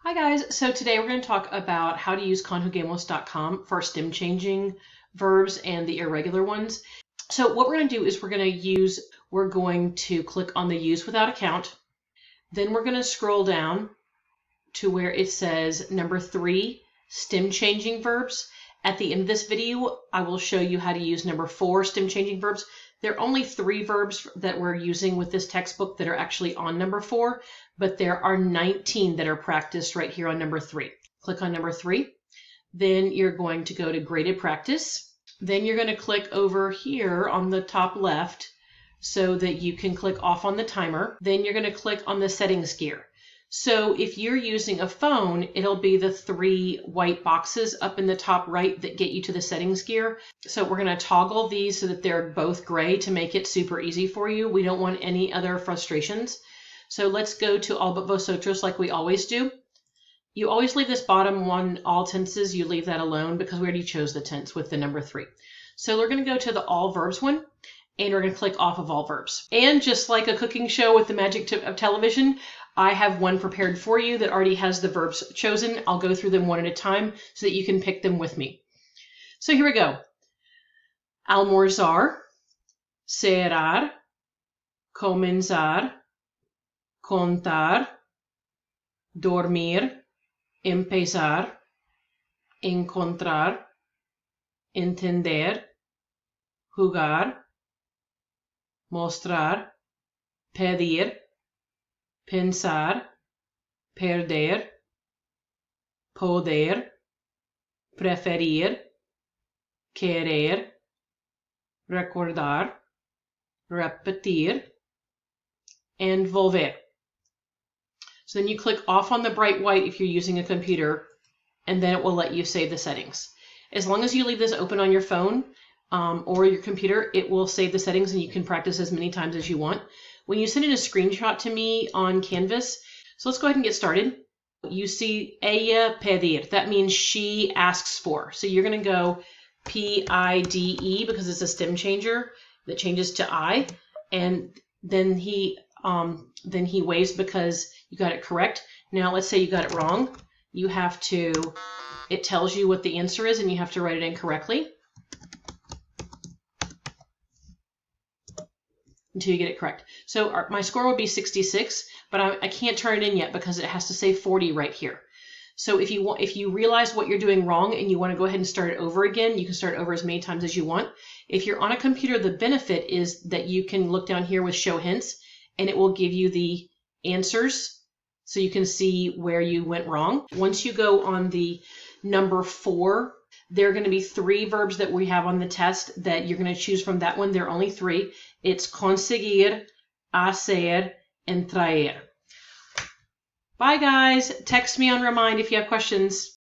Hi guys, so today we're going to talk about how to use conjugamos.com for stem changing verbs and the irregular ones. So what we're going to do is we're going to click on the use without account. Then we're going to scroll down to where it says number 3, stem changing verbs. At the end of this video, I will show you how to use number 4, stem changing verbs. There are only 3 verbs that we're using with this textbook that are actually on number 4, but there are 19 that are practiced right here on number 3. Click on number 3. Then you're going to go to graded practice. Then you're going to click over here on the top left so that you can click off on the timer. Then you're going to click on the settings gear. So if you're using a phone, it'll be the 3 white boxes up in the top right that get you to the settings gear. So we're going to toggle these so that they're both gray to make it super easy for you. We don't want any other frustrations. So let's go to all but vosotros like we always do. You always leave this bottom one, all tenses, you leave that alone because we already chose the tense with the number 3. So we're going to go to the all verbs one, and we're going to click off of all verbs. And just like a cooking show with the magic of television, I have one prepared for you that already has the verbs chosen. I'll go through them one at a time so that you can pick them with me. So here we go. Almorzar, cenar, comenzar, contar, dormir, empezar, encontrar, entender, jugar, mostrar, pedir, pensar, perder, poder, preferir, querer, recordar, repetir, and volver. So then you click off on the bright white if you're using a computer, and then it will let you save the settings. As long as you leave this open on your phone or your computer, it will save the settings and you can practice as many times as you want. When you send in a screenshot to me on Canvas, so let's go ahead and get started. You see ella pedir, that means she asks for. So you're going to go P-I-D-E because it's a stem changer that changes to I, and then he waves because you got it correct. Now let's say you got it wrong. You have to, it tells you what the answer is and you have to write it in correctly until you get it correct. So my score would be 66, but I can't turn it in yet because it has to say 40 right here. So if you realize what you're doing wrong and you want to go ahead and start it over again, you can start over as many times as you want. If you're on a computer, the benefit is that you can look down here with show hints and it will give you the answers so you can see where you went wrong. Once you go on the number 4, there are going to be 3 verbs that we have on the test that you're going to choose from that one. There are only 3. It's conseguir, hacer, and traer. Bye guys. Text me on Remind if you have questions.